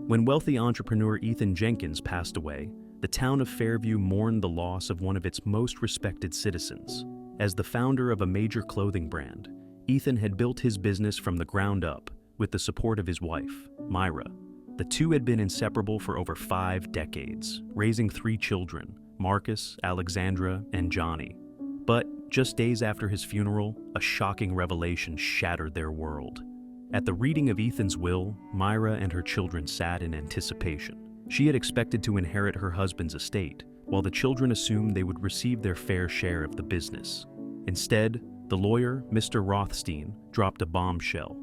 When wealthy entrepreneur Ethan Jenkins passed away, the town of Fairview mourned the loss of one of its most respected citizens. As the founder of a major clothing brand, Ethan had built his business from the ground up with the support of his wife, Myra. The two had been inseparable for over 5 decades, raising 3 children, Marcus, Alexandra, and Johnny. But just days after his funeral, a shocking revelation shattered their world. At the reading of Ethan's will, Myra and her children sat in anticipation. She had expected to inherit her husband's estate, while the children assumed they would receive their fair share of the business. Instead, the lawyer, Mr. Rothstein, dropped a bombshell.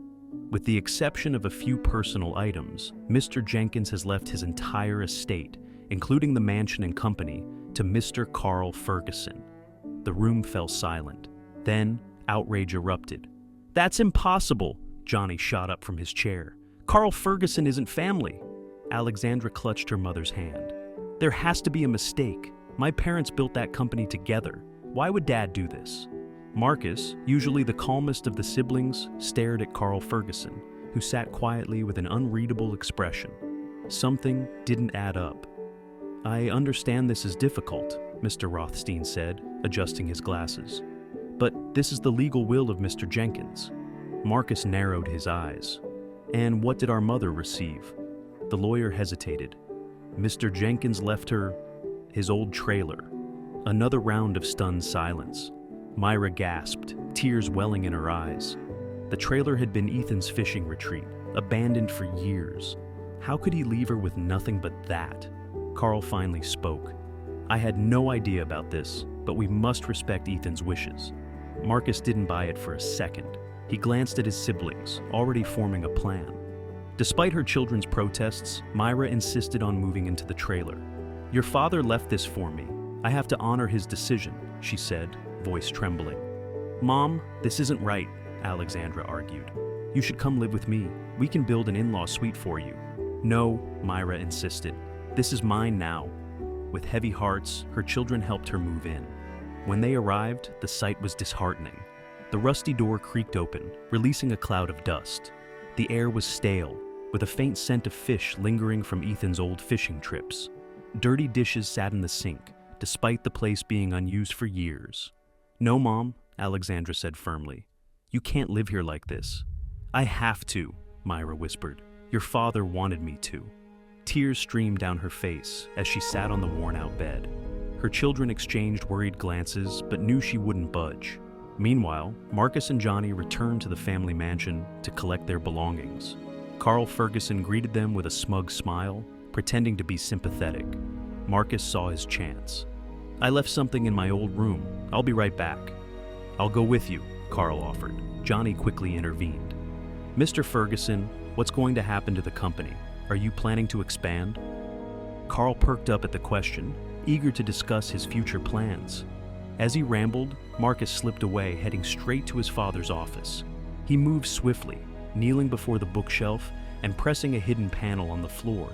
With the exception of a few personal items, Mr. Jenkins has left his entire estate, including the mansion and company, to Mr. Carl Ferguson. The room fell silent. Then, outrage erupted. "That's impossible!" Johnny shot up from his chair. "Carl Ferguson isn't family." Alexandra clutched her mother's hand. "There has to be a mistake. My parents built that company together. Why would Dad do this?" Marcus, usually the calmest of the siblings, stared at Carl Ferguson, who sat quietly with an unreadable expression. Something didn't add up. "I understand this is difficult," Mr. Rothstein said, adjusting his glasses. "But this is the legal will of Mr. Jenkins." Marcus narrowed his eyes. "And what did our mother receive?" The lawyer hesitated. "Mr. Jenkins left her his old trailer." Another round of stunned silence. Myra gasped, tears welling in her eyes. The trailer had been Ethan's fishing retreat, abandoned for years. How could he leave her with nothing but that? Carl finally spoke. "I had no idea about this, but we must respect Ethan's wishes." Marcus didn't buy it for a second. He glanced at his siblings, already forming a plan. Despite her children's protests, Myra insisted on moving into the trailer. "Your father left this for me. I have to honor his decision," she said, voice trembling. "Mom, this isn't right," Alexandra argued. "You should come live with me. We can build an in-law suite for you." "No," Myra insisted. "This is mine now." With heavy hearts, her children helped her move in. When they arrived, the sight was disheartening. The rusty door creaked open, releasing a cloud of dust. The air was stale, with a faint scent of fish lingering from Ethan's old fishing trips. Dirty dishes sat in the sink, despite the place being unused for years. "No, Mom," Alexandra said firmly. "You can't live here like this." "I have to," Myra whispered. "Your father wanted me to." Tears streamed down her face as she sat on the worn-out bed. Her children exchanged worried glances, but knew she wouldn't budge. Meanwhile, Marcus and Johnny returned to the family mansion to collect their belongings. Carl Ferguson greeted them with a smug smile, pretending to be sympathetic. Marcus saw his chance. "I left something in my old room. I'll be right back." "I'll go with you," Carl offered. Johnny quickly intervened. "Mr. Ferguson, what's going to happen to the company? Are you planning to expand?" Carl perked up at the question, eager to discuss his future plans. As he rambled, Marcus slipped away, heading straight to his father's office. He moved swiftly, kneeling before the bookshelf and pressing a hidden panel on the floor.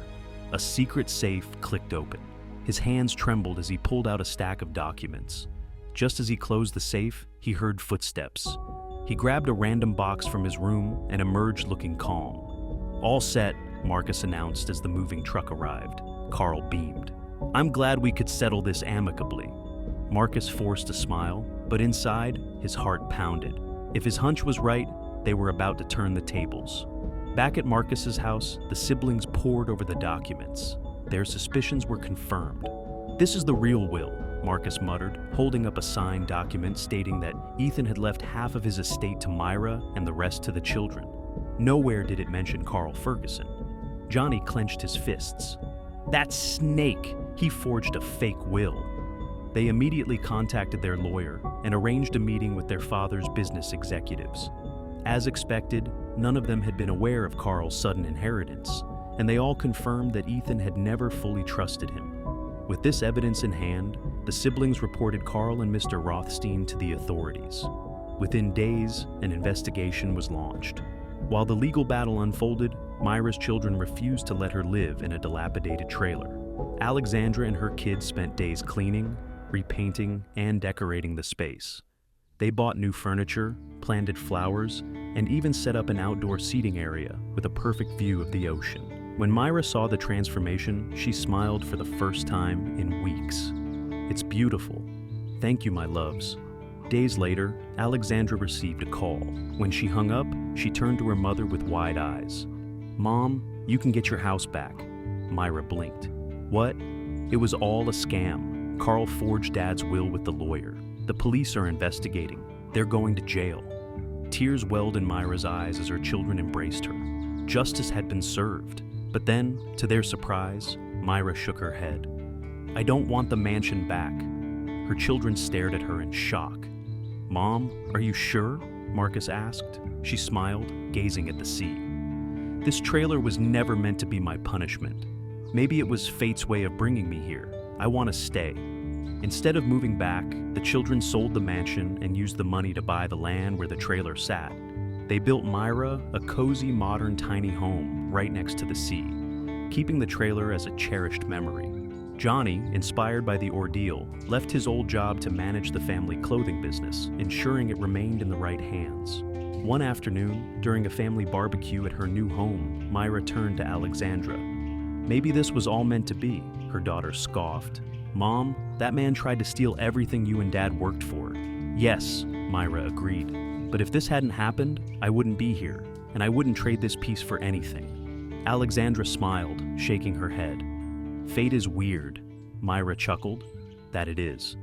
A secret safe clicked open. His hands trembled as he pulled out a stack of documents. Just as he closed the safe, he heard footsteps. He grabbed a random box from his room and emerged looking calm. "All set," Marcus announced as the moving truck arrived. Carl beamed. "I'm glad we could settle this amicably." Marcus forced a smile, but inside, his heart pounded. If his hunch was right, they were about to turn the tables. Back at Marcus's house, the siblings pored over the documents. Their suspicions were confirmed. "This is the real will," Marcus muttered, holding up a signed document stating that Ethan had left half of his estate to Myra and the rest to the children. Nowhere did it mention Carl Ferguson. Johnny clenched his fists. "That snake! He forged a fake will." They immediately contacted their lawyer and arranged a meeting with their father's business executives. As expected, none of them had been aware of Carl's sudden inheritance, and they all confirmed that Ethan had never fully trusted him. With this evidence in hand, the siblings reported Carl and Mr. Rothstein to the authorities. Within days, an investigation was launched. While the legal battle unfolded, Myra's children refused to let her live in a dilapidated trailer. Alexandra and her kids spent days cleaning, repainting, and decorating the space. They bought new furniture, planted flowers, and even set up an outdoor seating area with a perfect view of the ocean. When Myra saw the transformation, she smiled for the first time in weeks. "It's beautiful. Thank you, my loves." Days later, Alexandra received a call. When she hung up, she turned to her mother with wide eyes. "Mom, you can get your house back." Myra blinked. "What?" "It was all a scam. Carl forged Dad's will with the lawyer. The police are investigating. They're going to jail." Tears welled in Myra's eyes as her children embraced her. Justice had been served. But then, to their surprise, Myra shook her head. "I don't want the mansion back." Her children stared at her in shock. "Mom, are you sure?" Marcus asked. She smiled, gazing at the sea. "This trailer was never meant to be my punishment. Maybe it was fate's way of bringing me here. I want to stay." Instead of moving back, the children sold the mansion and used the money to buy the land where the trailer sat. They built Myra a cozy, modern, tiny home right next to the sea, keeping the trailer as a cherished memory. Johnny, inspired by the ordeal, left his old job to manage the family clothing business, ensuring it remained in the right hands. One afternoon, during a family barbecue at her new home, Myra turned to Alexandra. "Maybe this was all meant to be," her daughter scoffed. "Mom, that man tried to steal everything you and Dad worked for." "Yes," Myra agreed. "But if this hadn't happened, I wouldn't be here, and I wouldn't trade this piece for anything." Alexandra smiled, shaking her head. "Fate is weird," Myra chuckled. "That it is."